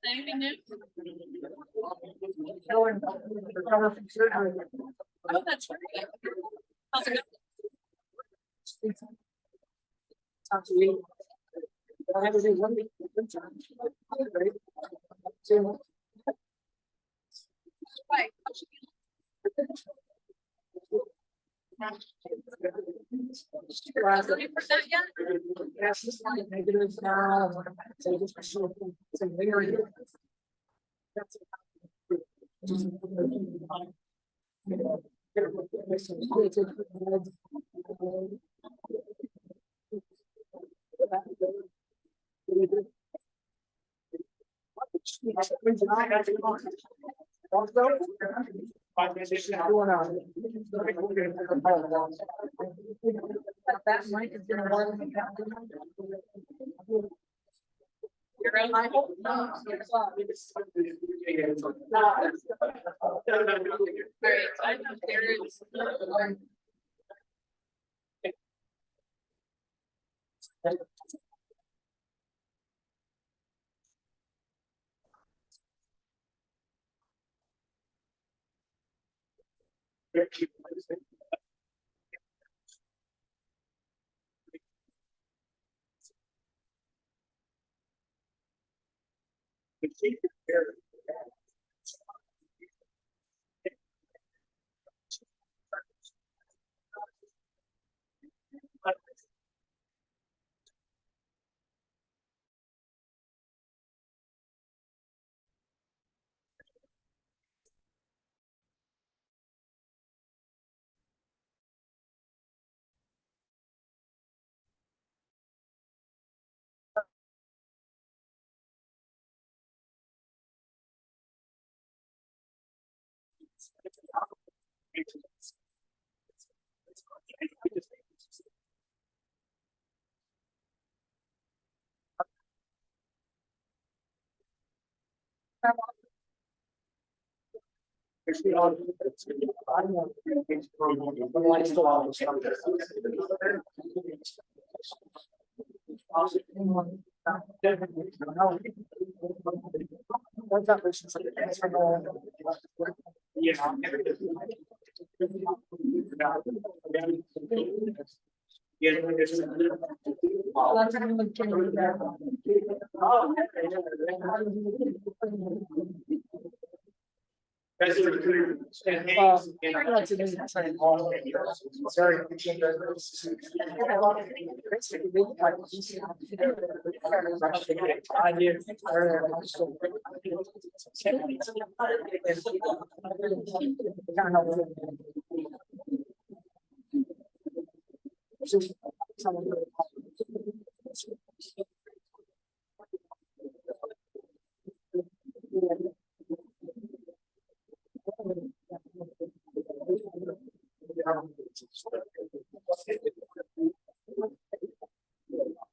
Anything new? Oh, that's right. How's it going? Talk to me. I have to do one week. Right. Ready for that yet? Yes, it's like negative now. So just for sure. It's a very. That might have been one. You're on. I hope not. Very excited.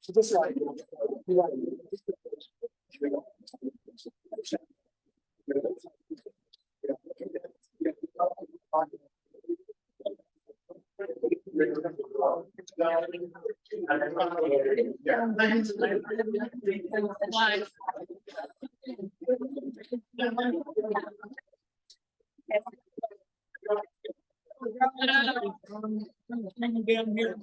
There's this like down here.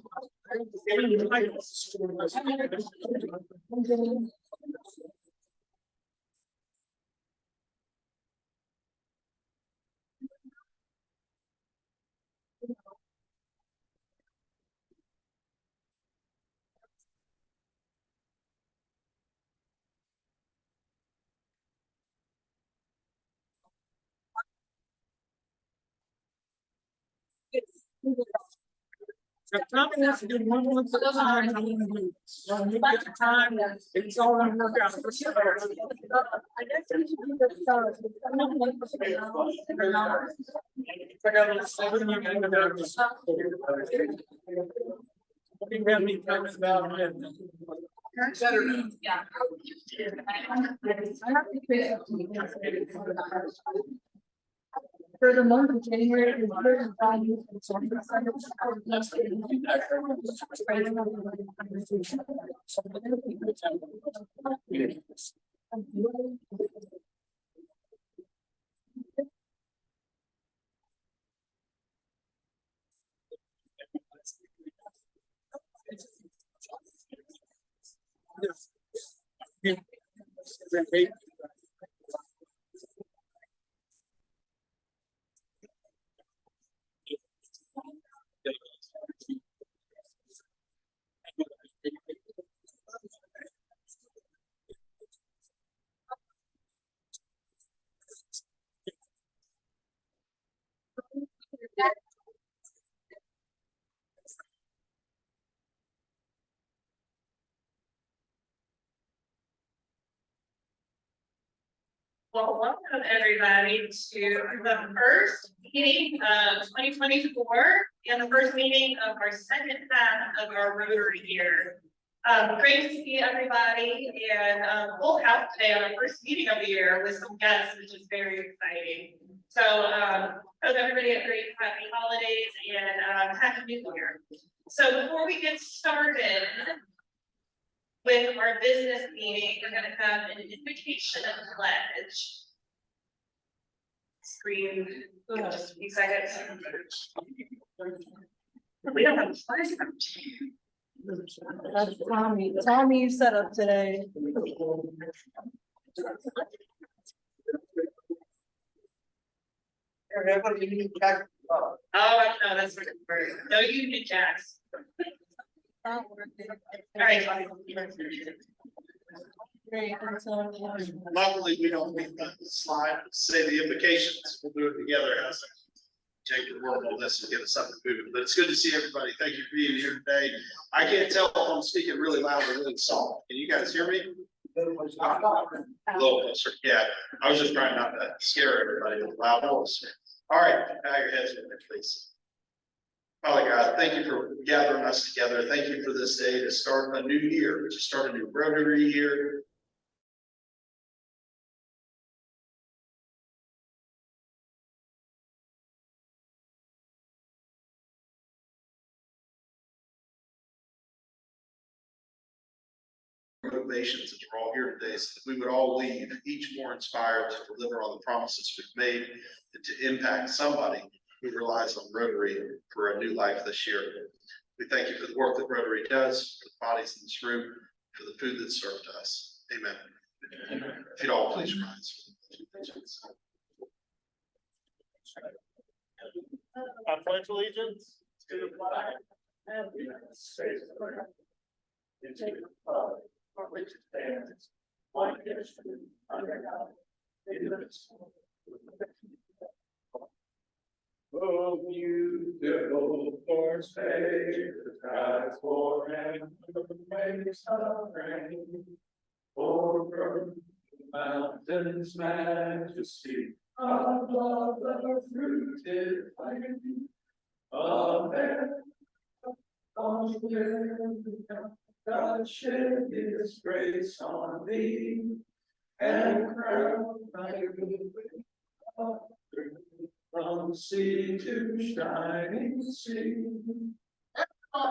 So Tommy wants to do one more at a time. I'm gonna do. When you get the time, it's all gonna work out for sure. I guess we should do this. Yeah. For the month of January, the other values and social centers. Well, welcome everybody to the first meeting of 2024 and the first meeting of our second half of our Rotary year. Great to see everybody and full house today on our first meeting of the year with some guests, which is very exciting. So hope everybody had great happy holidays and happy new year. So before we get started with our business meeting, we're going to have an invocation and pledge. Screen, just a few seconds. We don't have a pledge. That's Tommy. Tommy set up today. Oh, no, that's for no Union Jacks. All right. Great. Luckily, we don't need the slide, say the invocations, we'll do it together. Take the work on this and get us up and moving, but it's good to see everybody. Thank you for being here today. I can't tell if I'm speaking really loud or really soft. Can you guys hear me? A little closer, yeah. I was just trying not to scare everybody with loud voice. All right, bow your heads with me, please. Father God, thank you for gathering us together. Thank you for this day to start a new year, to start a new Rotary year. Motivations that we're all here today, so that we would all leave each more inspired to deliver on the promises we've made and to impact somebody who relies on Rotary for a new life this year. We thank you for the work that Rotary does, for the bodies in this room, for the food that's served to us. Amen. If you'd all please rise. I pledge allegiance to the flag of the United States of America, and to the republic for which it stands, one nation under God, indivisible, with liberty and justice. Oh, beautiful for space, the skies for and the waves of rain, over the mountains majesty, above the fruited plain, of heaven, on the earth, God shed his grace on thee, and crown thy good from sea to shining sea. All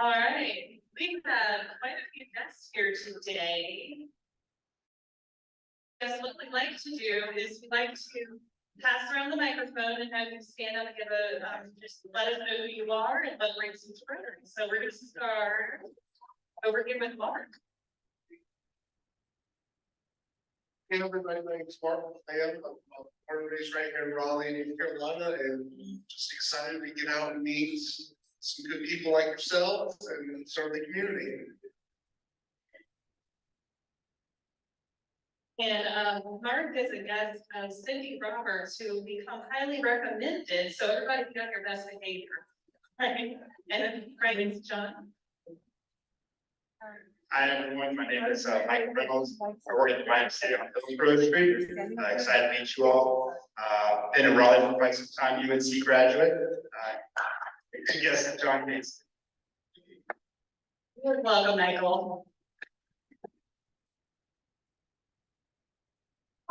right, we have quite a few guests here today. Guess what we'd like to do is we'd like to pass around the microphone and have you stand up and give a just let us know who you are and what brings you to Rotary. So we're going to start over here with Mark. Hey everybody, my name's Mark. I'm born and raised right here in Raleigh, North Carolina, and just excited to get out and meet some good people like yourselves and serve the community. And Mark is a guest of Cindy Roberts, who will become highly recommended. So everybody be on your best behavior. Right? And then right is John. Hi everyone, my name is Mike Reynolds. I work at the Miami City on Hillsborough Street. Excited to meet you all. Been in Raleigh for quite some time, UNC graduate. Yes, John Mason. You're welcome, Michael.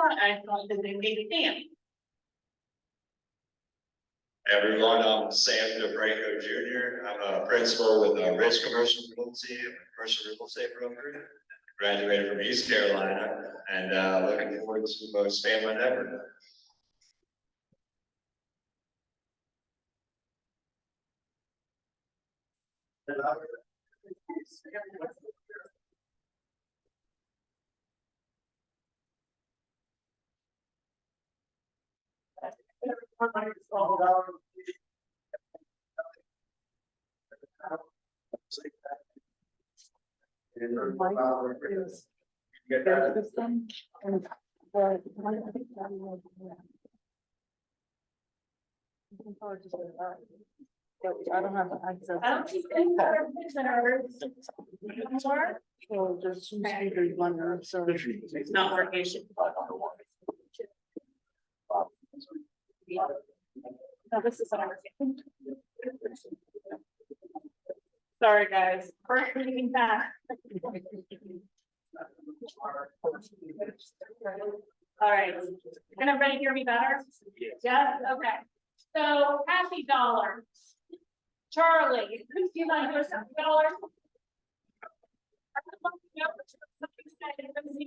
I thought that they made a stamp. Everyone, I'm Sam Derrick Jr. I'm a principal with Rich Commercial Realty, I'm a commercial real estate broker. Graduated from East Carolina and looking forward to the most family ever. I don't have access. I don't think any other visitors. So there's two speakers, one room, so. It's not working. No, this is not working. Sorry, guys. First meeting back. All right. Can everybody hear me better? Yes, okay. So happy dollars. Charlie, do you want to hear some dollars? I'm gonna do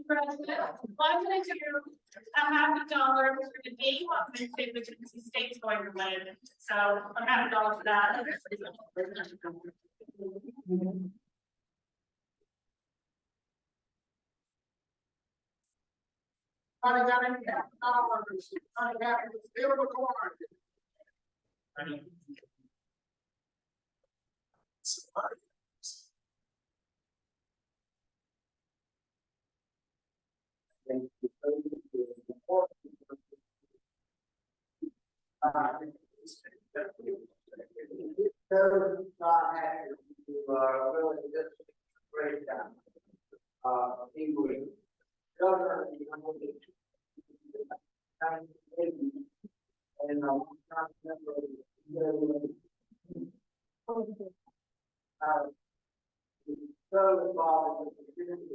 $50 for the day compensation, which is the state's going to win. So I'm $50 for that. I got $50. I got a corn. I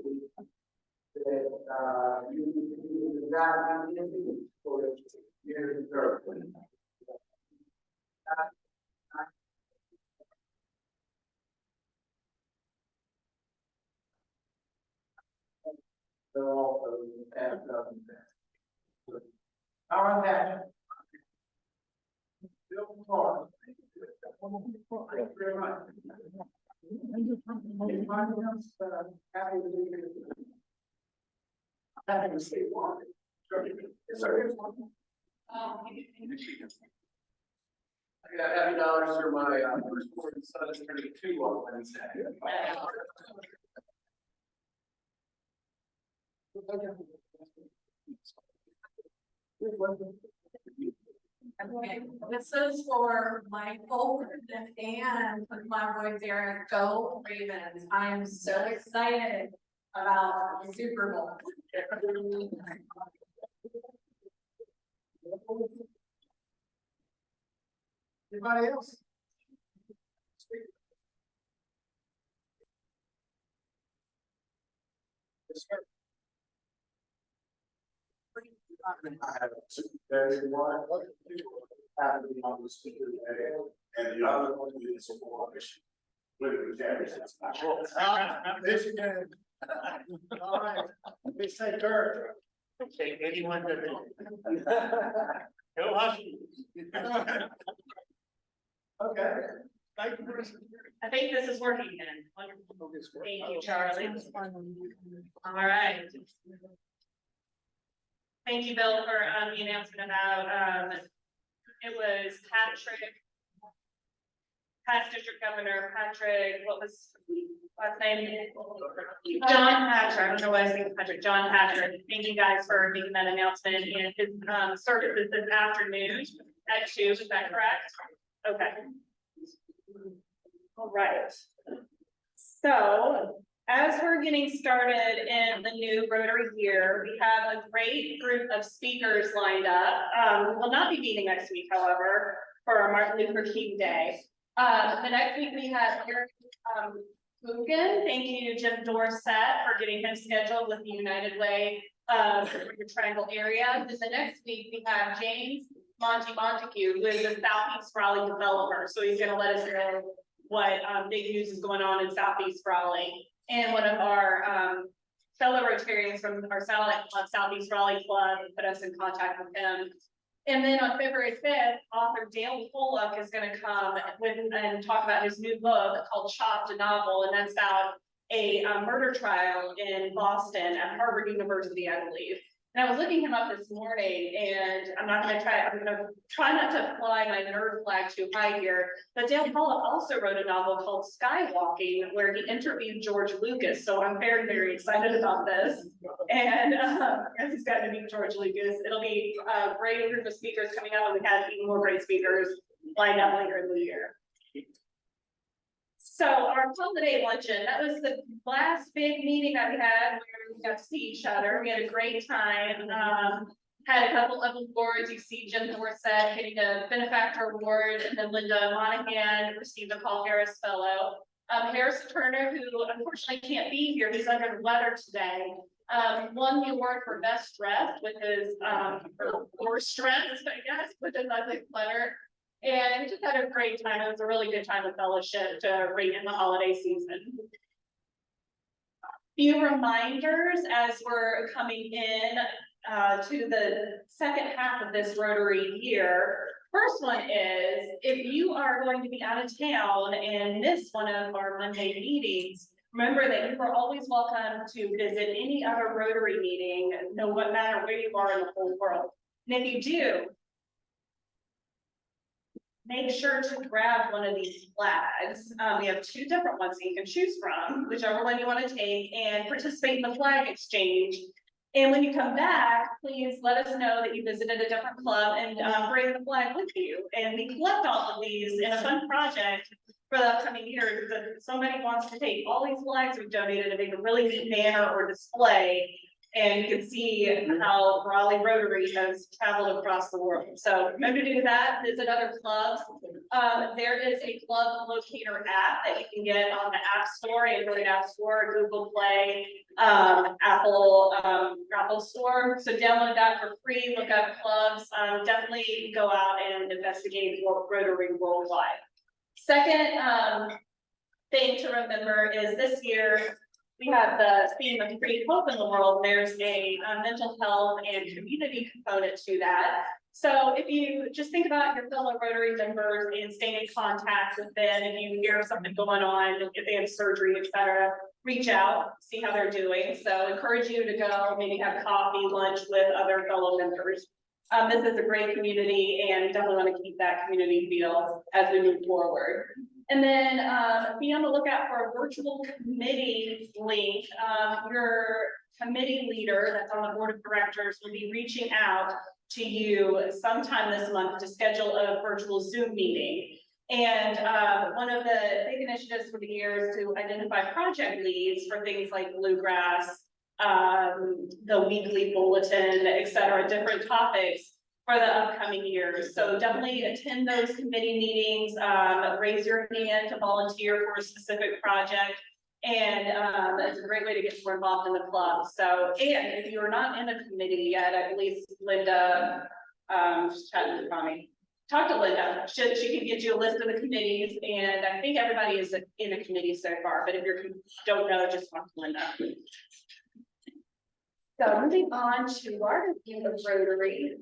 got $50 for my firstborn son is turning 2 on Wednesday. Okay, this is for Michael and my boy Derrick. Go Ravens. I am so excited about the Super Bowl. Anybody else? I have two, there's one, have to be on the speaker today, and the other one is a war issue. Michigan. All right, we say Derrick. Okay, anyone that. Go Huskies. Okay. Thank you. I think this is working then. Wonderful. Thank you, Charlie. All right. Thank you, Bill, for the announcement about it was past district governor Patrick, what was last name? John Patrick. I don't know why I think Patrick. John Patrick. Thank you guys for making that announcement. And his service is this afternoon at 2. Is that correct? Okay. All right. So as we're getting started in the new Rotary year, we have a great group of speakers lined up. We will not be meeting next week, however, for our Martin Luther King Day. The next week we have Eric Buchan. Thank you, Jim Dorsett, for getting him scheduled with the United Way for your Triangle area. Then the next week we have James Monty Montague, who is a Southeast Raleigh developer, so he's gonna let us know what, big news is going on in Southeast Raleigh. And one of our, fellow Rotarians from our satellite club, Southeast Raleigh Club, put us in contact with him. And then on February 5th, author Dale Pollock is gonna come with and talk about his new book called Chopped, a Novel, and that's about a murder trial in Boston at Harvard University, I believe. And I was looking him up this morning, and I'm gonna try not to fly my nerd flag too high here, but Dale Pollock also wrote a novel called Skywalking, where he interviewed George Lucas, so I'm very, very excited about this. And, as he's got to meet George Lucas, it'll be a great group of speakers coming up, and we have even more great speakers lined up later in the year. So our holiday luncheon, that was the last big meeting that we had, where we got to see each other. We had a great time. Had a couple of awards. You see Jim Dorsett getting a benefactor award, and then Linda Monahan received a Paul Harris Fellow. Harrison Turner, who unfortunately can't be here, he's under the weather today, won the award for best dressed with his, or worst dressed, I guess, with his ugly sweater. And we just had a great time. It was a really good time of fellowship to bring in the holiday season. Few reminders as we're coming in to the second half of this Rotary year. First one is, if you are going to be out of town and miss one of our Monday meetings, remember that you are always welcome to visit any other Rotary meeting, no matter where you are in the whole world. And if you do, make sure to grab one of these flags. We have two different ones that you can choose from, whichever one you want to take, and participate in the flag exchange. And when you come back, please let us know that you visited a different club and bring the flag with you. And we collect all of these in a fun project for the upcoming year, because somebody wants to take all these flags we've donated and make a really neat banner or display. And you can see how Raleigh Rotary has traveled across the world. So remember to do that, visit other clubs. There is a club locator app that you can get on the App Store, Android App Store, Google Play, Apple Store. So download that for free, look up clubs, definitely go out and investigate Rotary worldwide. Second thing to remember is this year, we have the theme of create hope in the world. There's a mental health and community component to that. So if you just think about your fellow Rotary members and stay in contact with them, if you hear something going on, if they have surgery, etc., reach out, see how they're doing. So encourage you to go, maybe have coffee, lunch with other fellow members. This is a great community, and we definitely want to keep that community feel as we move forward. And then be on the lookout for a virtual committee link. Your committee leader that's on the board of directors will be reaching out to you sometime this month to schedule a virtual Zoom meeting. And one of the big initiatives for the year is to identify project leads for things like bluegrass, the weekly bulletin, et cetera, different topics for the upcoming years. So definitely attend those committee meetings, raise your hand to volunteer for a specific project. And it's a great way to get more involved in the club. So, and if you're not in a committee yet, I believe Linda, just chatting with Tommy, talk to Linda. She can get you a list of the committees, and I think everybody is in a committee so far, but if you don't know, just talk to Linda. So moving on to our review of Rotary.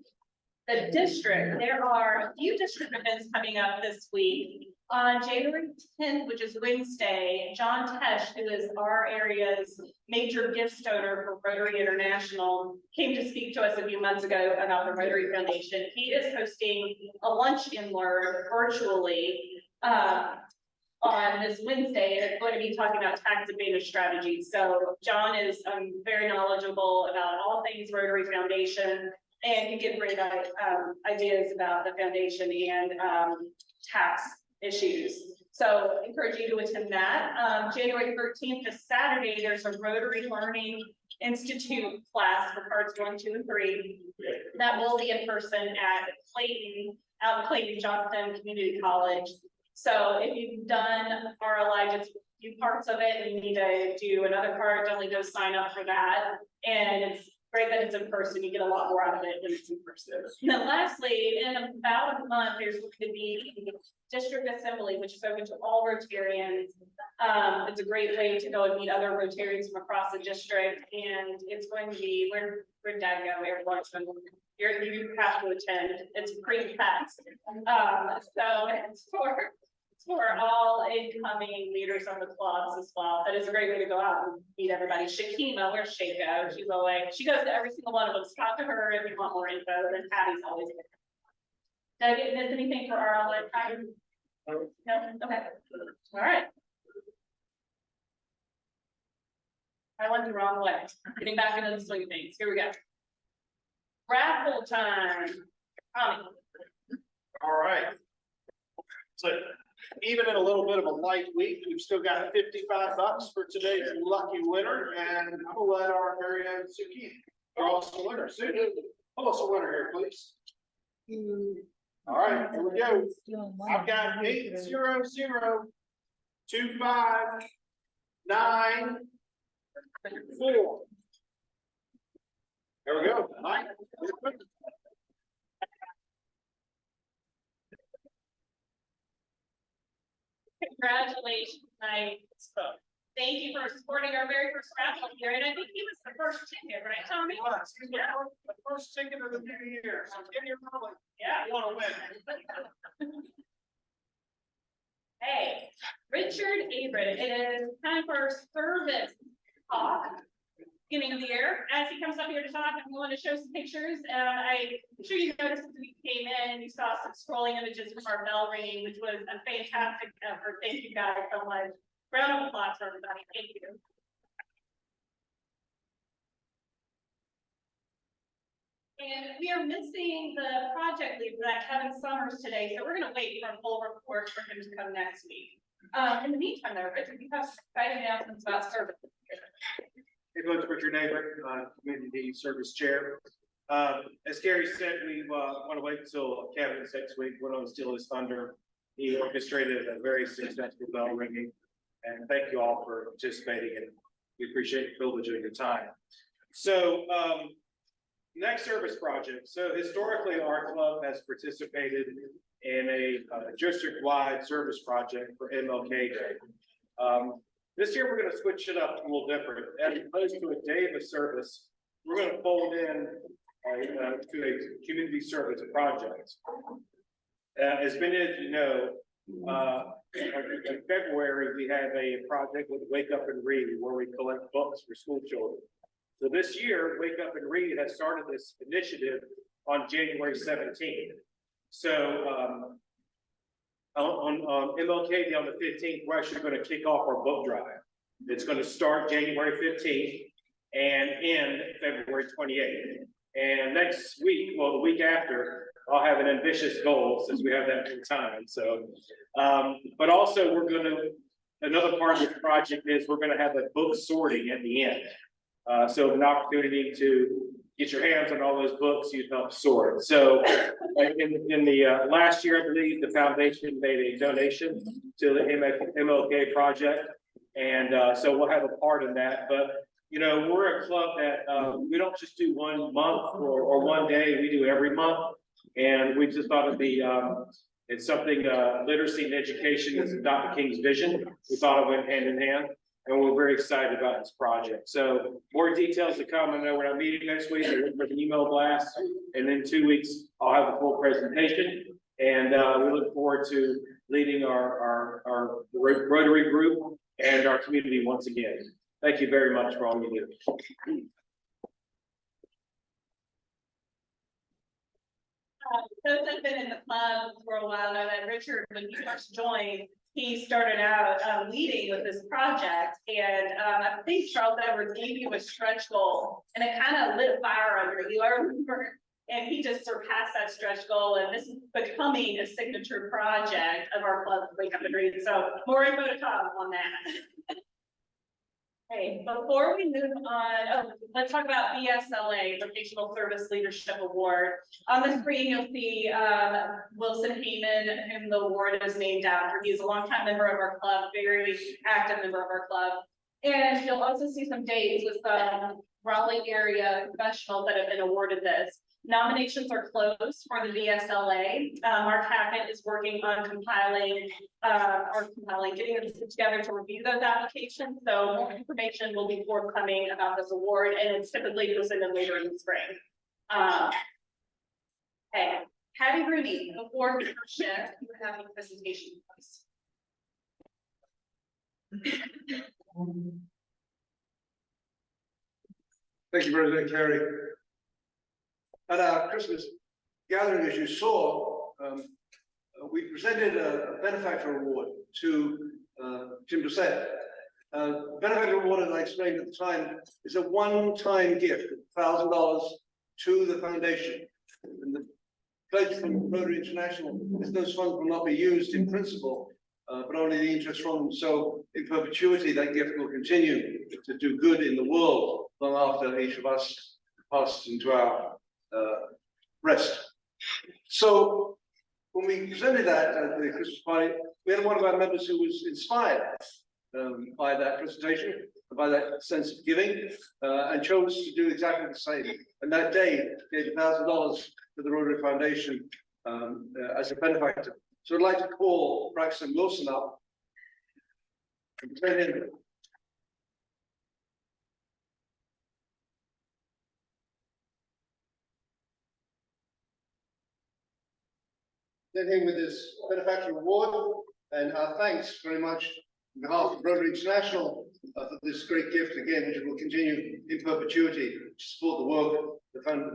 The district, there are a few district events coming up this week. On January 10th, which is Wednesday, John Tesh, who is our area's major gift donor for Rotary International, came to speak to us a few months ago about the Rotary Foundation. He is hosting a lunch and learn virtually on this Wednesday, and it's going to be talking about tax advantage strategies. So John is very knowledgeable about all things Rotary Foundation, and you get great ideas about the foundation and tax issues. So encourage you to attend that. January 13th is Saturday. There's a Rotary Learning Institute class for parts 1, 2, and 3. That will be in person at Clayton, out in Clayton Johnston Community College. So if you've done RLI, just a few parts of it, and you need to do another part, definitely go sign up for that. And it's great that it's in person, you get a lot more out of it when it's in person. And then lastly, in about a month, there's going to be district assembly, which is open to all Rotarians. It's a great way to go and meet other Rotarians from across the district, and it's going to be, where'd Dad go? Everyone's been, you have to attend, it's pretty fast. So it's for all incoming leaders on the clubs as well. That is a great way to go out and meet everybody. Shakima, where's Shako? She's always, she goes to every single one of them. Talk to her if you want more info, then Patty's always there. Did I miss anything for our online time? No, okay, all right. I went the wrong way. Getting back into the swing of things. Here we go. Raffle time. Tommy. All right. So even in a little bit of a light week, we've still got $55 for today's lucky winner, and I'm gonna let our very own Suki draw us a winner. Suki, pull us a winner here, please. All right, here we go. I've got 8002595. There we go. Mike. Congratulations, Mike. Thank you for supporting our very first raffle here, and I think he was the first ticket, right, Tommy? Yeah, the first ticket of the new year. So give your public. Yeah. You want to win. Hey, Richard Abram, it is time for service talk. Beginning of the year, as he comes up here to talk, I'm going to show some pictures. I'm sure you noticed as we came in, you saw some scrolling images from our bell ringing, which was a fantastic effort. Thank you guys so much. Round of applause for everybody. Thank you. And we are missing the project lead for that, Kevin Summers, today, so we're going to wait for a full report for him to come next week. In the meantime, though, Richard, you have exciting announcements about service. Hey, folks, Richard Derrick, Community Service Chair. As Gary said, we want to wait until Kevin's next week. We don't steal his thunder. He orchestrated a very successful bell ringing, and thank you all for participating, and we appreciate the privilege of your time. So, next service project. So historically, our club has participated in a district-wide service project for MLK Day. This year, we're going to switch it up a little different. As opposed to a day of a service, we're going to fold in to a community service project. As many of you know, in February, we had a project with Wake Up and Read, where we collect books for school children. So this year, Wake Up and Read has started this initiative on January 17th. So on MLK Day on the 15th, we're actually going to kick off our book drive. It's going to start January 15th and end February 28th. And next week, well, the week after, I'll have an ambitious goal since we have that much time. So, but also we're going to, another part of this project is we're going to have a book sorting at the end. So an opportunity to get your hands on all those books you've helped sort. So in the last year, I believe the foundation made a donation to the MLK project. And so we'll have a part in that. But, you know, we're a club that we don't just do 1 month or 1 day, we do every month. And we just thought it'd be, it's something, literacy and education is Dr. King's vision. We thought it went hand in hand. And we're very excited about this project. So more details to come. I know we're not meeting next week, so with an email blast. And in 2 weeks, I'll have a full presentation. And we look forward to leading our Rotary group and our community once again. Thank you very much for all you do. Those that have been in the club for a while know that Richard, when he first joined, he started out leading with this project, and I think Charles Edwards gave you a stretch goal, and it kind of lit a fire under you. I remember, and he just surpassed that stretch goal, and this is becoming a signature project of our club, Wake Up and Read. So more info to come on that. Okay, before we move on, let's talk about VSLA, Vocational Service Leadership Award. On the screen, you'll see Wilson Heyman, whom the award is named after. He's a longtime member of our club, very active member of our club. And you'll also see some dates with some Raleigh area professionals that have been awarded this. Nominations are closed for the VSLA. Our cabinet is working on compiling, getting them together to review those applications. So more information will be forthcoming about this award, and it's typically presented later in the spring. Hey, Patty Rooney, before we shift, you have a presentation, please. Thank you, President Carey. At our Christmas gathering, as you saw, we presented a benefactor award to Jim Doucette. Benefactor award, as I explained at the time, is a one-time gift of $1,000 to the foundation. And the pledge from Rotary International is those funds will not be used in principle, but only the interest from them. So in perpetuity, that gift will continue to do good in the world long after each of us passed into our rest. So when we presented that at the Christmas party, we had one of our members who was inspired by that presentation, by that sense of giving, and chose to do exactly the same. And that day gave $1,000 to the Rotary Foundation as a benefactor. So I'd like to call Braxton Wilson up and present him. Him with this benefactor award, and our thanks very much on behalf of Rotary International for this great gift again, which will continue in perpetuity to support the work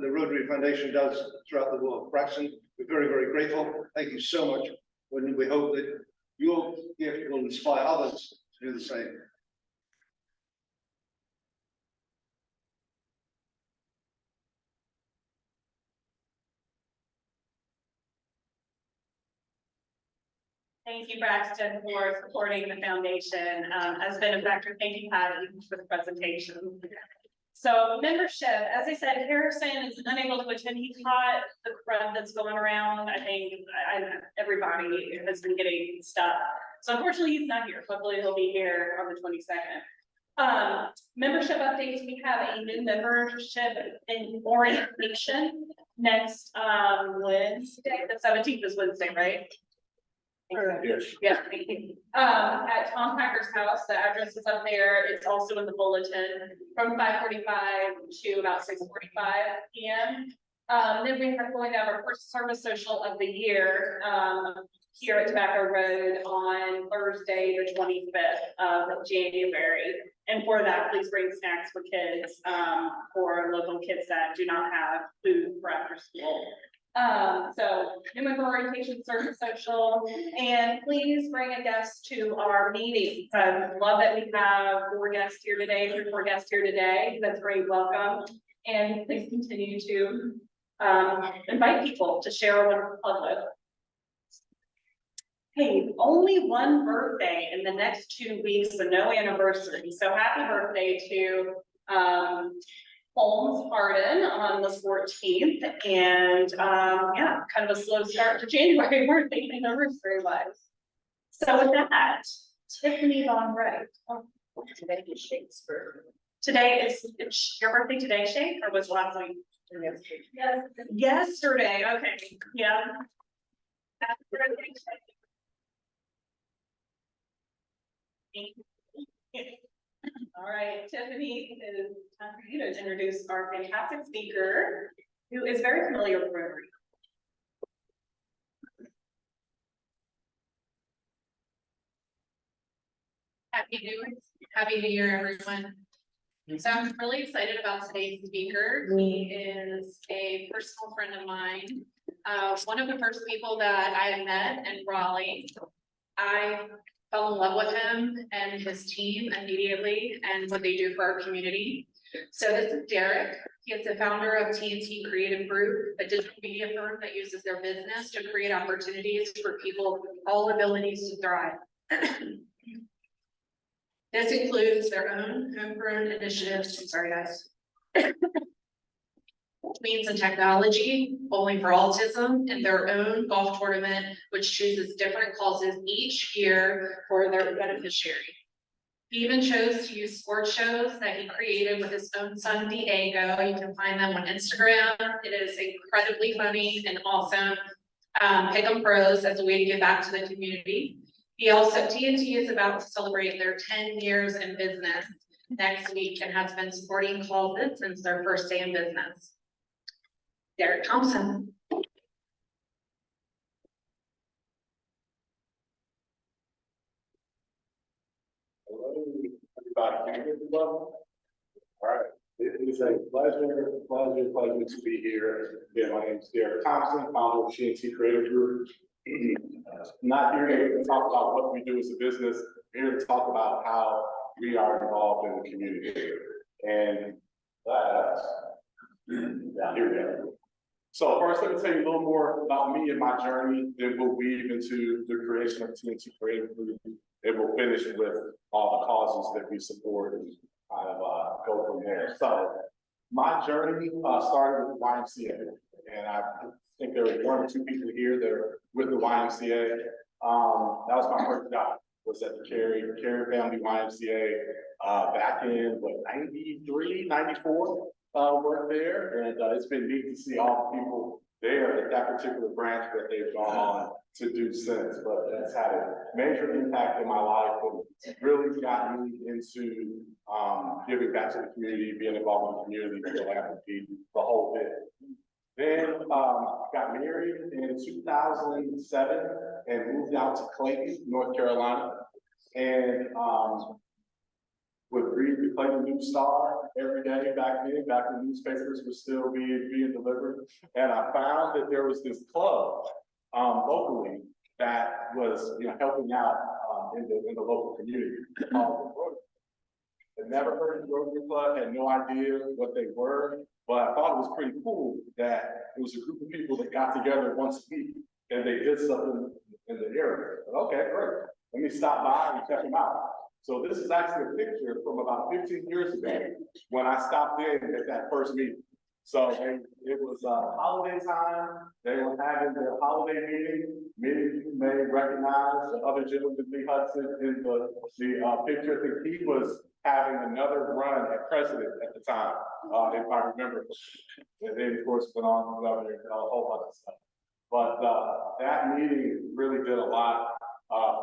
the Rotary Foundation does throughout the world. Braxton, we're very, very grateful. Thank you so much. And we hope that your gift will inspire others to do the same. Thank you, Braxton, for supporting the foundation. As a benefactor, thank you, Patty, for the presentation. So membership, as I said, Harrison is unable to attend. He caught the crud that's going around. I think everybody has been getting stuff. So unfortunately, he's not here. Hopefully he'll be here on the 22nd. Membership updates, we have a new membership in orientation next Wednesday. The 17th is Wednesday, right? Yes. Yeah, thank you. At Tom Packer's house, the address is up there. It's also in the bulletin from 5:45 to about 6:45 p.m. Then we are going to have our first service social of the year here at Tobacco Road on Thursday, the 25th of January. And for that, please bring snacks for kids, for local kids that do not have food for after school. So new member orientation, service social, and please bring a guest to our meeting. Love that we have 4 guests here today, 4 guests here today. That's great, welcome. And please continue to invite people to share with the public. Hey, only one birthday in the next 2 weeks, so no anniversary. So happy birthday to Holmes Harden on the 14th, and yeah, kind of a slow start to January. We're thinking anniversary wise. So with that, Tiffany Von Wright. Oh, today is Shakespeare. Today is your birthday today, Shake, or was last week? Yes. Yesterday. Okay. Yeah. Happy birthday, Shake. Thank you. All right, Tiffany, it is time for you to introduce our fantastic speaker, who is very familiar with Rotary. Happy New Year, everyone. So I'm really excited about today's speaker. He is a personal friend of mine. One of the first people that I met in Raleigh. I fell in love with him and his team immediately and what they do for our community. So this is Derrick. He is the founder of TNT Creative Group, a digital media firm that uses their business to create opportunities for people with all abilities to thrive. This includes their own homegrown initiatives. I'm sorry, guys. Means and technology, bowling for autism, and their own golf tournament, which chooses different causes each year for their beneficiary. He even chose to use sports shows that he created with his own son Diego. You can find them on Instagram. It is incredibly funny and awesome. Pick 'em pros as a way to give back to the community. He also, TNT is about to celebrate their 10 years in business next week and has been supporting closets since their first day in business. Derrick Thompson. Hello, everybody. Can you hear me well? All right, it is a pleasure to be here. Again, my name is Derrick Thompson, founder of TNT Creative Group. Not here to talk about what we do as a business, here to talk about how we are involved in the community. And here we go. So first, let me tell you a little more about me and my journey, then we'll weave into the creation of TNT Creative Group. And we'll finish with all the causes that we support and kind of go from there. So my journey started with the YMCA, and I think there were 1 or 2 people here that are with the YMCA. That was my first job, was at the Carey Family YMCA back in 93, 94, worked there, and it's been neat to see all the people there at that particular branch that they've gone on to do since. But that's had a major impact in my life and really got me into giving back to the community, being involved in the community, philanthropy, the whole bit. Then got married in 2007 and moved out to Clayton, North Carolina, and would read the Clayton News Star every day back then, back when newspapers were still being delivered. And I found that there was this club locally that was, helping out in the local community called the Rotary. I'd never heard of the Rotary Club, had no idea what they were, but I thought it was pretty cool that it was a group of people that got together once a week and they did something in the area. Okay, great. Let me stop by and check them out. So this is actually a picture from about 15 years ago when I stopped in at that first meeting. So it was holiday time. They were having their holiday meeting. Many of you may recognize the other gentleman, Lee Hudson, in the picture. I think he was having another run at president at the time, if I remember. And then, of course, went on to governor and a whole bunch of stuff. But that meeting really did a lot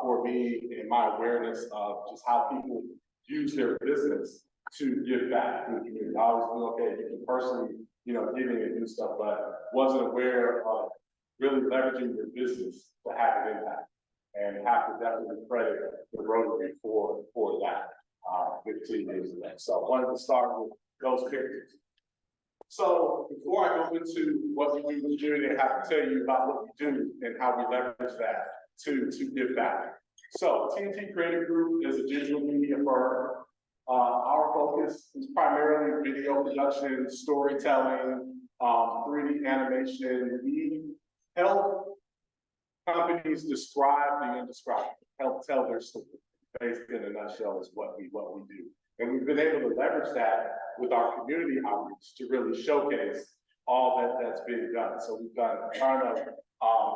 for me in my awareness of just how people use their business to give back to the community. I always knew, okay, you can personally, giving and do stuff, but wasn't aware of really leveraging your business to have an impact. And have to definitely credit the Rotary for that 15 years ago. So I wanted to start with those pictures. So before I go into what we do in the community, I have to tell you about what we do and how we leverage that to give back. So TNT Creative Group is a digital media firm. Our focus is primarily video production, storytelling, 3D animation. We help companies describe the indescribable, help tell their story. Basically, in a nutshell, is what we do. And we've been able to leverage that with our community outreach to really showcase all that's being done. So we've done a ton of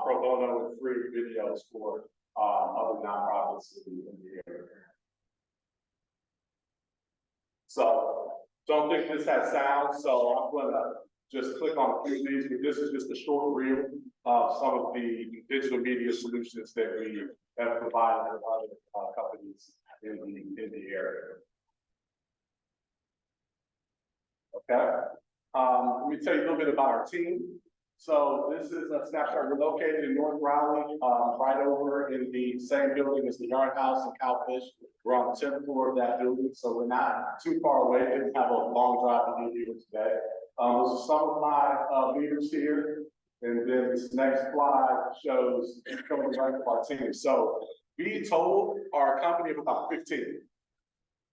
pro bono and free videos for other nonprofits in the area. So don't think this has sound, so I'm gonna just click on a few of these, but this is just a short reel of some of the digital media solutions that we have provided with other companies in the area. Okay, let me tell you a little bit about our team. So this is a snapshot. We're located in North Raleigh, right over in the same building as the Yard House and Cowfish. We're on the 10th floor of that building, so we're not too far away. Didn't have a long drive to get here today. Those are some of my leaders here. And then this next slide shows some of the rank of our team. So we total are a company of about 15.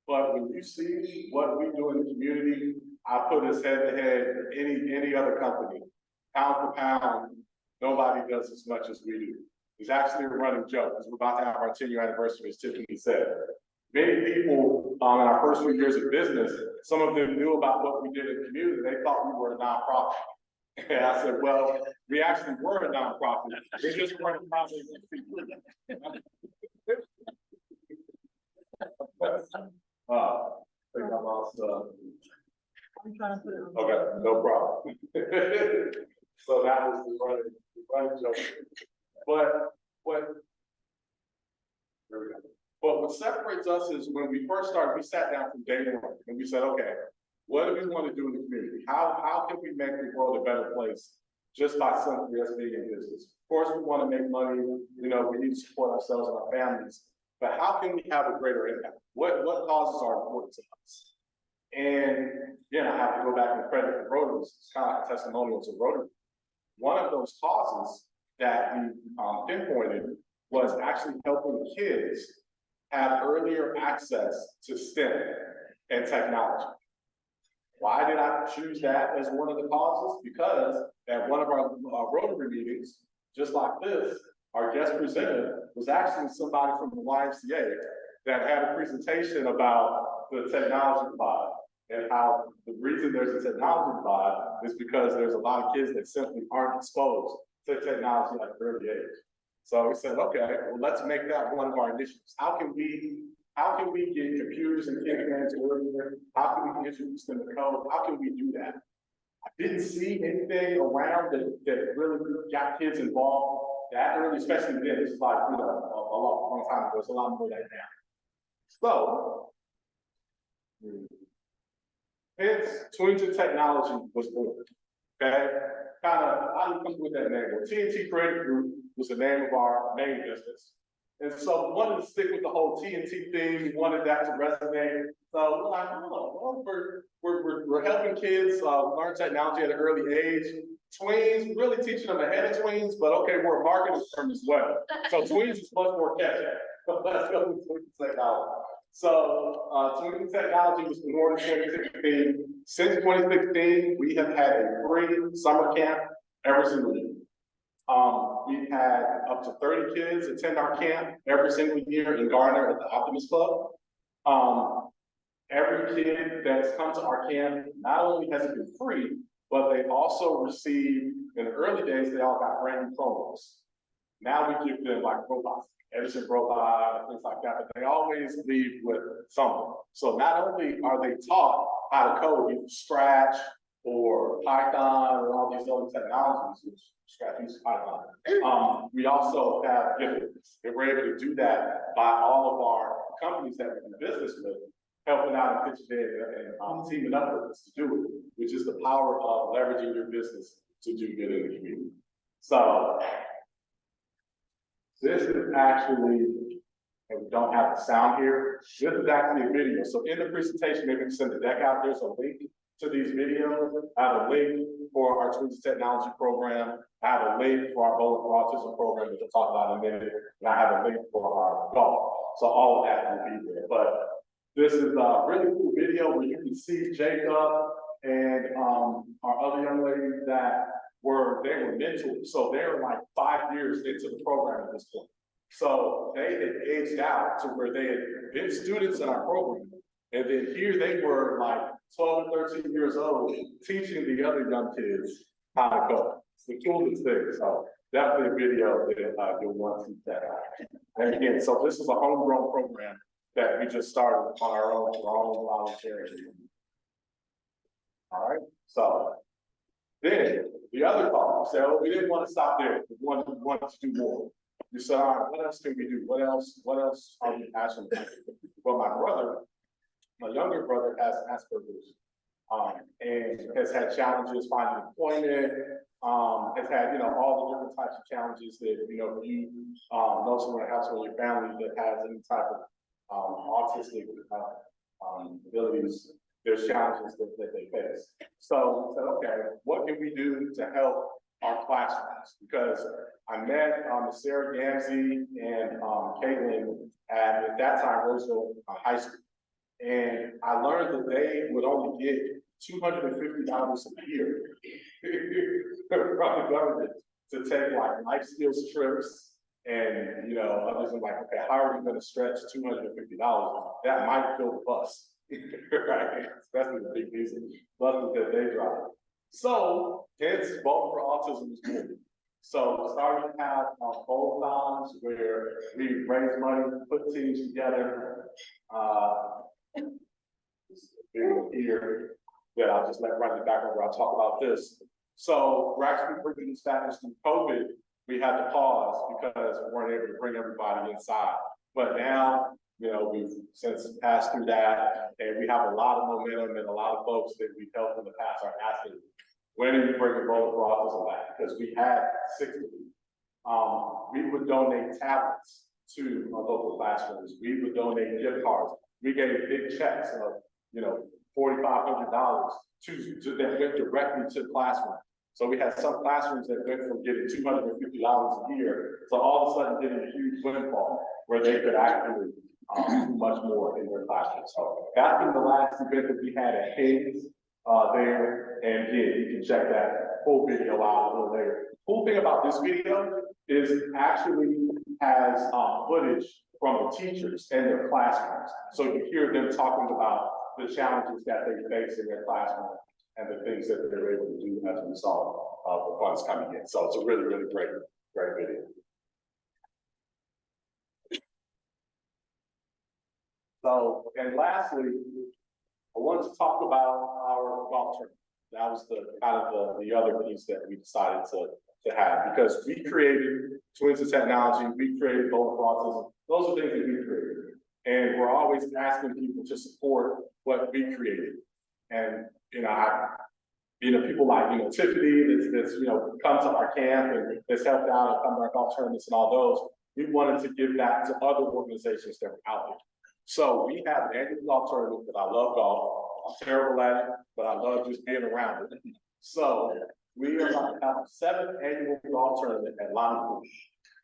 But when you see what we do in the community, I put us head to head with any other company. Pound for pound, nobody does as much as we do. It's actually a running joke because we're about to have our 10-year anniversary, as Tiffany said. Many people in our first few years of business, some of them knew about what we did in the community. They thought we were a nonprofit. And I said, well, we actually were a nonprofit. We just weren't a profit. think I lost, I'm trying to put it on. okay, no problem. So that was the running joke. But what? There we go. But what separates us is when we first started, we sat down from day one and we said, okay, what do we want to do in the community? How can we make the world a better place just by simply us being in business? Of course, we want to make money, you know, we need to support ourselves and our families, but how can we have a greater impact? What causes are important to us? And again, I have to go back and credit the Rotary, it's kind of like testimonials of Rotary. One of those causes that we pinpointed was actually helping kids have earlier access to STEM and technology. Why did I choose that as one of the causes? Because at one of our Rotary meetings, just like this, our guest presenter was actually somebody from the YMCA that had a presentation about the technology divide and how the reason there's a technology divide is because there's a lot of kids that simply aren't exposed to technology at an early age. So we said, okay, well, let's make that one of our initiatives. How can we get computers and kids hands earlier? How can we introduce them to code? How can we do that? I didn't see anything around that really got kids involved that early, especially then. This is like, you know, a long time ago. There's a lot more than that. So, hence, Twinton Technology was born. Okay, kind of, how do you come up with that name? Well, TNT Creative Group was the name of our main business. And so we wanted to stick with the whole TNT thing. We wanted that to resonate. So we're like, oh, well, we're helping kids learn technology at an early age. Tweens, really teaching them ahead of tweens, but okay, we're a marketing firm as well. So tweens is much more catch-up. Let's go with Twinton Technology. So Twinton Technology was born in 2016. Since 2016, we have had a free summer camp every single year. We've had up to 30 kids attend our camp every single year in Garner at the Optimist Club. Every kid that's come to our camp, not only has it been free, but they also received, in the early days, they all got brand new Chromebooks. Now we give them like robots, Edison robot, things like that, but they always leave with something. So not only are they taught how to code, either Scratch or Python or all these other technologies, which Scratch uses Python. We also have gifts, and we're able to do that by all of our companies that we do business with, helping out and pitching in and teaming up with us to do it, which is the power of leveraging your business to do good in the community. So this is actually, and we don't have the sound here, this is actually a video. So in the presentation, maybe we can send the deck out, there's a link to these videos. I have a link for our Twinton Technology program. I have a link for our Bowling for Autism program, which we'll talk about in a minute. And I have a link for our golf. So all of that will be there. But this is a really cool video where you can see Jacob and our other young ladies that they were mentors. So they were like 5 years into the program at this point. So they had aged out to where they had been students in our program. And then here they were like 12 and 13 years old, teaching the other young kids how to code. It's the coolest thing. So definitely a video that you'll want to check out. And again, so this is a homegrown program that we just started on our own volunteering. All right, so then the other part, we said, well, we didn't want to stop there. We wanted to do more. We said, all right, what else can we do? What else are we passionate about? Well, my younger brother has Asperger's, and has had challenges finding employment, has had, you know, all the different types of challenges that, you know, if you know someone in house or your family that has any type of autistic abilities, there's challenges that they face. So we said, okay, what can we do to help our classrooms? Because I met Sarah Gamzee and Caitlin at that time Roseville High School. And I learned that they would only get $250 a year from the government to take like life skills trips. And, you know, others are like, okay, how are we going to stretch $250? That might fill the bus, right? Especially the big buses that they drive. So, hence, Bowling for Autism was born. So, we started to have bowl-ons where we raise money, put teams together. video here that I'll just let run in the background where I'll talk about this. So we're actually bringing this back through COVID. We had to pause because we weren't able to bring everybody inside. But now, you know, we've since passed through that, and we have a lot of momentum, and a lot of folks that we've helped in the past are asking, when are you bringing bowling for autism back? Because we had 60. We would donate tablets to our local classrooms. We would donate gift cards. We gave big checks of, you know, $4,500 that went directly to the classroom. So we had some classrooms that went from getting $250 a year to all of a sudden getting a huge windfall where they could actually do much more in their classroom. So that's been the last event that we had at Hayes there. And again, you can check that full video out a little later. The cool thing about this video is it actually has footage from the teachers and their classrooms. So you hear them talking about the challenges that they face in their classroom and the things that they're able to do as a result of the funds coming in. So it's a really, really great video. So, and lastly, I wanted to talk about our golf tournament. That was the kind of the other piece that we decided to have, because we created Twins of Technology, we created Bowling for Autism. Those are things that we created. And we're always asking people to support what we created. And, you know, people like, you know, Tiffany that's you know, come to our camp and has helped out and come to our golf tournaments and all those. We wanted to give that to other organizations that were out there. So we have an annual golf tournament that I love golf. I'm terrible at it, but I love just being around it. So we are going to have a 7th annual golf tournament at Raleigh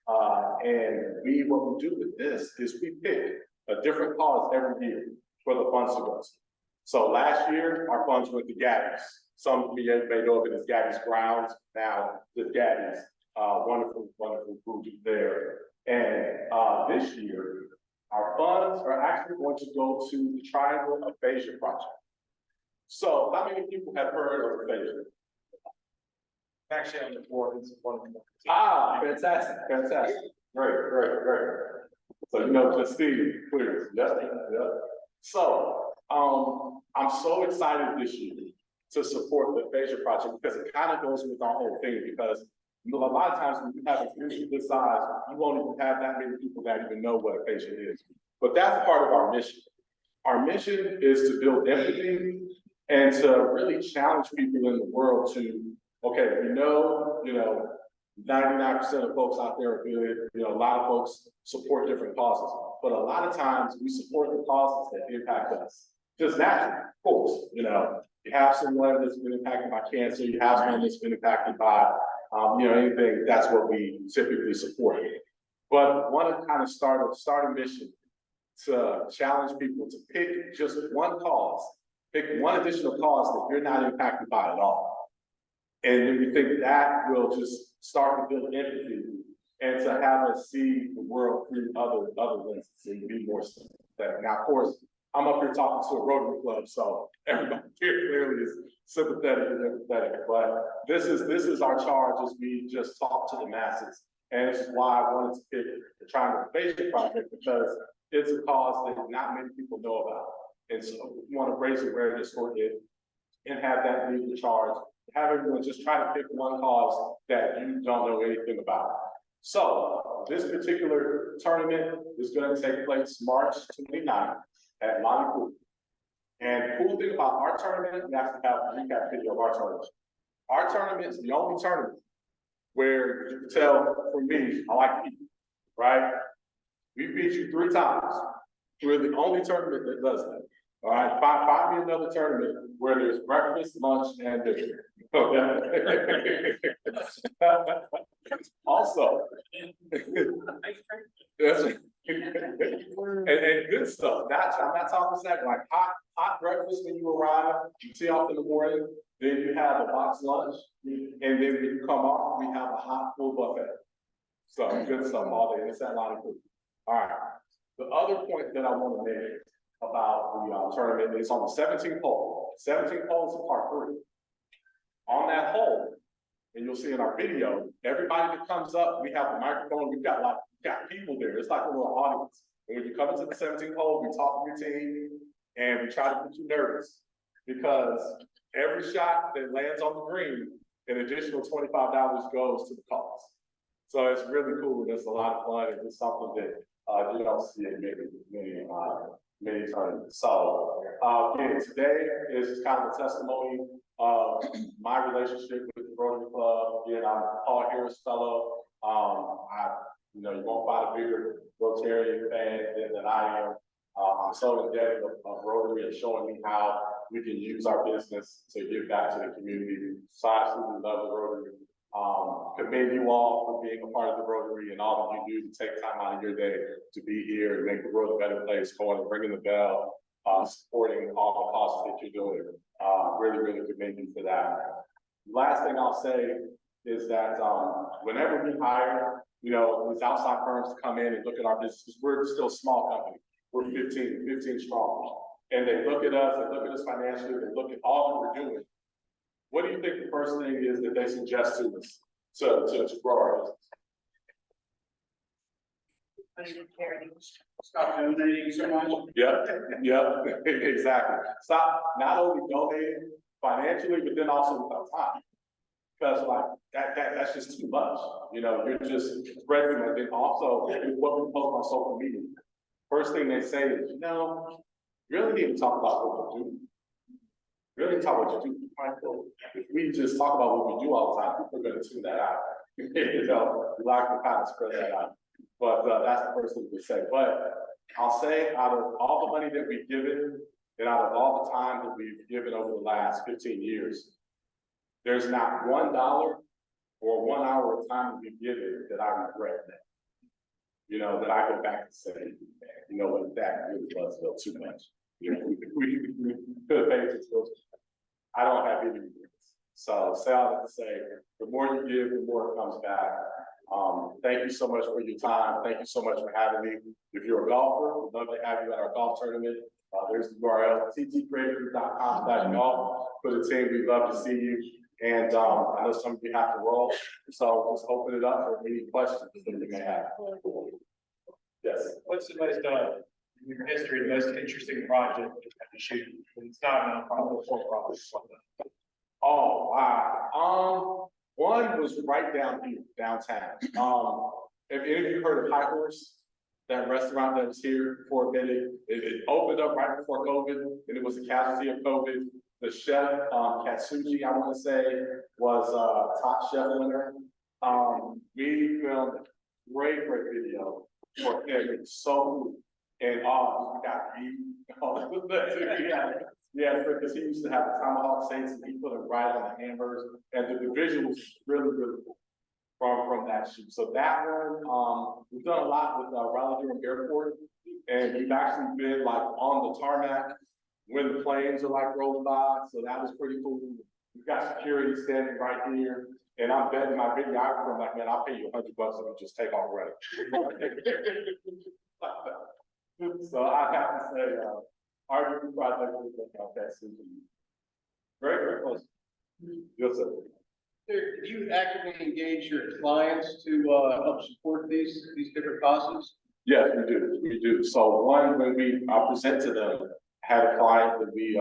Rotary. And what we do with this is we pick a different cause every year for the funds to go to. So last year, our funds went to Gabby's. Some of you may know of it as Gabby's Grounds. Now, the Gabby's, wonderful, wonderful group there. And this year, our funds are actually going to go to the Triangle Aphasia Project. So how many people have heard of aphasia? Actually, on the board, it's one of them. Ah, fantastic, fantastic. Great. So you know Justine, clear. Yep. So I'm so excited this year to support the aphasia project because it kind of goes with our whole thing, because a lot of times when you have a community this size, you won't even have that many people that even know what aphasia is. But that's part of our mission. Our mission is to build empathy and to really challenge people in the world to, okay, we know, you know, 99% of folks out there are good. You know, a lot of folks support different causes, but a lot of times we support the causes that impact us. Just naturally, of course, you know, you have someone that's been impacted by cancer, you have someone that's been impacted by, you know, anything, that's what we typically support. But want to kind of start a mission to challenge people to pick just one cause, pick one additional cause that you're not impacted by at all. And then we think that will just start to build empathy and to have us see the world through other lenses and be more sympathetic. Now, of course, I'm up here talking to a Rotary Club, so everybody here clearly is sympathetic and empathetic. But this is our charge as we just talk to the masses. And this is why I wanted to pick the Triangle Aphasia Project, because it's a cause that not many people know about. And so we want to raise awareness for it and have that lead the charge. Have everyone just try to pick one cause that you don't know anything about. So this particular tournament is going to take place March 29th at Raleigh Rotary. And the cool thing about our tournament, we actually have a recap video of our tournament. Our tournament is the only tournament where you can tell from me, I like people, right? We beat you 3 times. We're the only tournament that does that. All right, find me another tournament where there's breakfast, lunch, and dinner. Okay. Also, and good stuff. I'm not talking snacks, like hot breakfast when you arrive, you tee off in the morning, then you have a box lunch, and then when you come off, we have a hot full buffet. So good stuff all day. It's that lot of food. All right. The other point that I want to make about the tournament is on the 17th hole. 17th hole is a par 3. On that hole, and you'll see in our video, everybody that comes up, we have a microphone, we've got people there. It's like a little audience. And when you come into the 17th hole, we talk to your team, And we try to get you nervous because every shot that lands on the green, an additional $25 goes to the cause. So it's really cool. It's a lot of fun. It's something that you don't see in many times. So again, today is kind of a testimony of my relationship with the Rotary Club. Again, I'm a Paul Harris Fellow. You won't find a bigger Rotarian fan than I am. I'm so indebted of Rotary and showing me how we can use our business to give back to the community. So I absolutely love the Rotary. Commend you all for being a part of the Rotary and all that you do to take time out of your day to be here and make the world a better place, going and ringing the bell, supporting all the causes that you're doing. Really, really commend you for that. Last thing I'll say is that whenever we hire, these outside firms to come in and look at our business, we're still a small company. We're 15 strong. And they look at us, they look at us financially, they look at all that we're doing. What do you think the first thing is that they suggest to us to grow our business? Stop donating so much. Yeah, exactly. Stop not only donating financially, but then also with our time. Because like that's just too much. You're just spreading it. And also with what we post on social media. First thing they say is, you really need to talk about what you do. Really talk about what you do. If we just talk about what we do all the time, people are going to tune that out. We like to kind of spread that out. But that's the first thing we say. But I'll say, out of all the money that we've given, and out of all the time that we've given over the last 15 years, there's not $1 or 1 hour of time that we've given that I regret that. That I go back and say, man, you know what, that really was a little too much. We could have paid this. I don't have any regrets. So say all that to say, the more you give, the more it comes back. Thank you so much for your time. Thank you so much for having me. If you're a golfer, we'd love to have you at our golf tournament. There's the URL, ttcreative.com/golf. For the team, we'd love to see you. And I know some of you have to roll, so just open it up for any questions that you may have. Yes. What's the most, in your history, the most interesting project you had to shoot? It's not a nonprofit, for-profit. Oh, wow. One was right down here, downtown. Have any of you heard of High Horse? That restaurant that was here for a minute. It opened up right before COVID, and it was a casualty of COVID. The chef, Katsuji, I want to say, was top chef winner. We filmed great video for him. It's so cool. And we got beef. Yeah, because he used to have the tomahawk steaks and he put it right on the hamburgers. And the visuals was really, really cool from that shoot. So that one, we've done a lot with Raleigh Rotary Airport. And we've actually been like on the tarmac when the planes are like rolling by. So that was pretty cool. We've got security standing right here. And I'm betting my videographer, I'm like, man, I'll pay you $100 if you just take off running. So I have to say, our new project is that soon. Very close. Yes, sir. Do you actively engage your clients to help support these different causes? Yes, we do. So one, when we present to them, had a client that we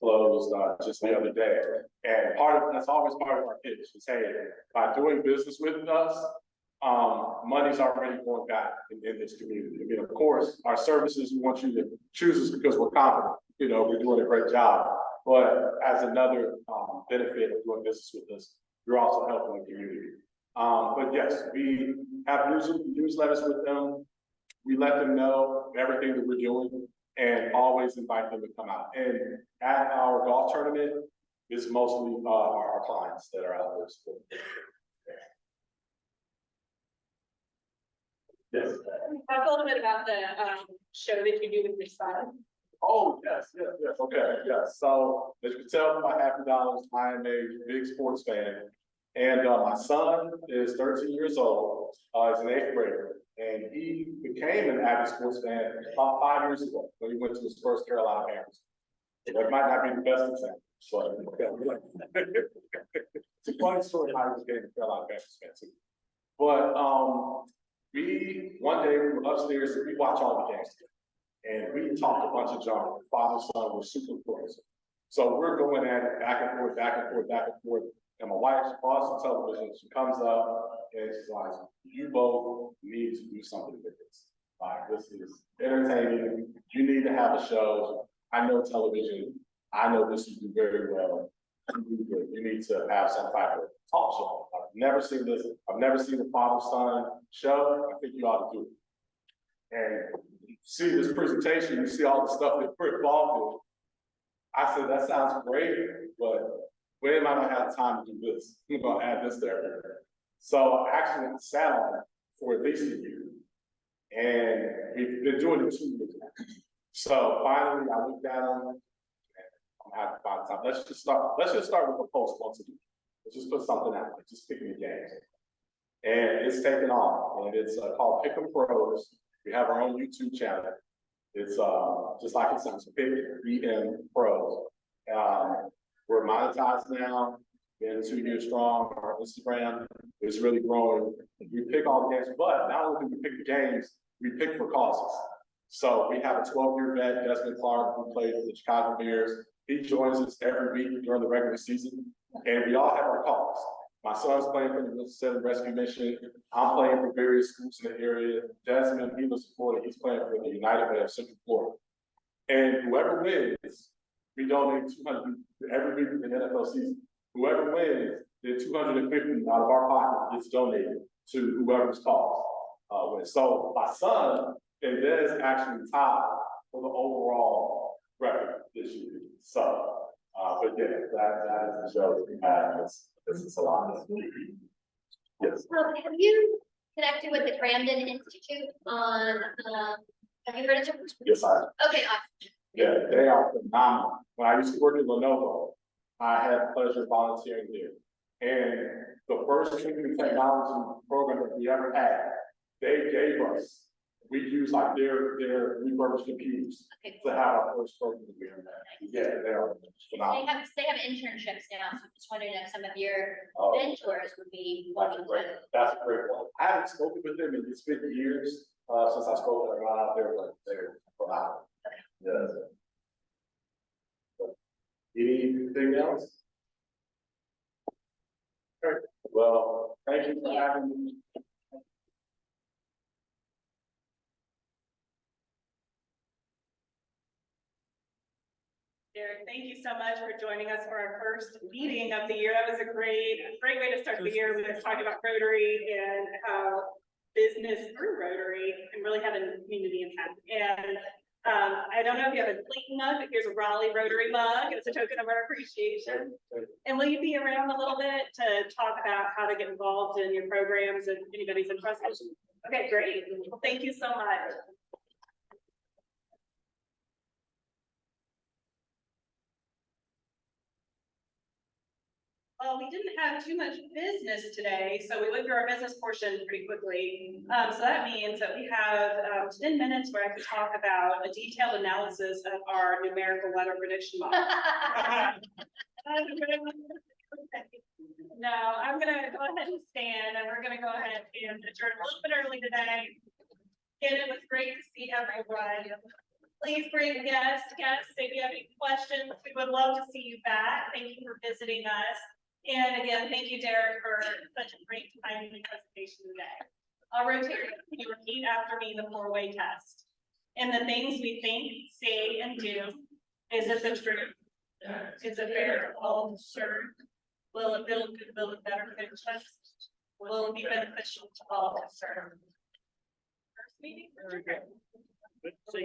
closed just the other day. And that's always part of our pitch is, hey, by doing business with us, money's already going back in this community. I mean, of course, our services, we want you to choose us because we're confident, we're doing a great job. But as another benefit of doing business with us, you're also helping the community. But yes, we have newsletters with them. We let them know everything that we're doing and always invite them to come out. And at our golf tournament, it's mostly our clients that are out there. Yes. Talk a little bit about the show that you do with your son. Oh, yes. Okay, yes. So as you can tell by $50, I am a big sports fan. And my son is 13 years old, he's an 8th grader. And he became an avid sports fan about 5 years ago when he went to his first Carolina Panthers. That might not be the best example, but it's a funny story how he became a Carolina Panthers fan too. But one day we were upstairs and we watch all the games together. And we talked a bunch of junk, father, son, we're super close. So we're going at it back and forth, back and forth, back and forth. And my wife's watching television, she comes up and she's like, you both need to do something with this. Like, this is entertaining, you need to have a show. I know television, I know this you do very well. You need to have some type of talk show. I've never seen this, I've never seen a father-son show, I think you ought to do it. And you see this presentation, you see all the stuff that we're involved in. I said, that sounds great, but when am I gonna have time to do this? I'm gonna add this there. So I actually sat on it for at least a year. And we've been doing it 2 years now. So finally, I looked at them. I'm gonna have to find time. Let's just start with the post once a week. Let's just put something out, like just picking the games. And it's taken off, and it's called Pick 'em Pros. We have our own YouTube channel. It's just like it sounds, Pick 'em Pros. We're monetized now, been 2 years strong. Our Instagram is really growing. We pick all the games, but not only do we pick the games, we pick for causes. So we have a 12-year vet, Desmond Clark, who played for the Chicago Bears. He joins us every week during the regular season, and we all have our cause. My son's playing for the Wilson Rescue Mission. I'm playing for various schools in the area. Desmond, he was Florida. He's playing for the United Way of Central Florida. And whoever wins, we donate $200 every week in the NFL season. Whoever wins, then $250 out of our pocket gets donated to whoever's cause wins. So my son and Des actually tied for the overall record this year. So, but yeah, that is the show that we have. This is a lot. Yes. Have you connected with the Grandin Institute on, have you heard of it? Yes, I have. Okay, awesome. Yeah, they are phenomenal. When I used to work at Lenovo, I had the pleasure of volunteering there. And the first computer technology program that we ever had, they gave us, we used like their refurbished computers to have our first program that we ever had. Yeah, they are phenomenal. They have internships now, so I'm just wondering if some of your mentors would be welcome to. That's a great one. I haven't spoken with them in it's been years since I spoke with them out there, but they're phenomenal. Yes. Anything else? All right. Well, thank you for having me. Derrick, thank you so much for joining us for our first meeting of the year. That was a great way to start the year. We were talking about Rotary and how business through Rotary and really having community impact. And I don't know if you have a Clayton mug, but here's a Raleigh Rotary mug. It's a token of our appreciation. And will you be around a little bit to talk about how to get involved in your programs if anybody's interested? Okay, great. Well, thank you so much. Well, we didn't have too much business today, so we went through our business portion pretty quickly. So that means that we have 10 minutes where I can talk about a detailed analysis of our numerical weather prediction model. No, I'm gonna go ahead and stand, and we're gonna go ahead and adjourn a little bit early today. And it was great to see everyone. Please bring guests. If you have any questions, we would love to see you back. Thank you for visiting us. And again, thank you, Derrick, for such a great timely presentation today. I'll rotate you repeat after me the 4-way test. And the things we think, say, and do, is it the truth? Is it fair? All certain? Will it build good, will it better interests? Will it be beneficial to all concerned? First meeting? So,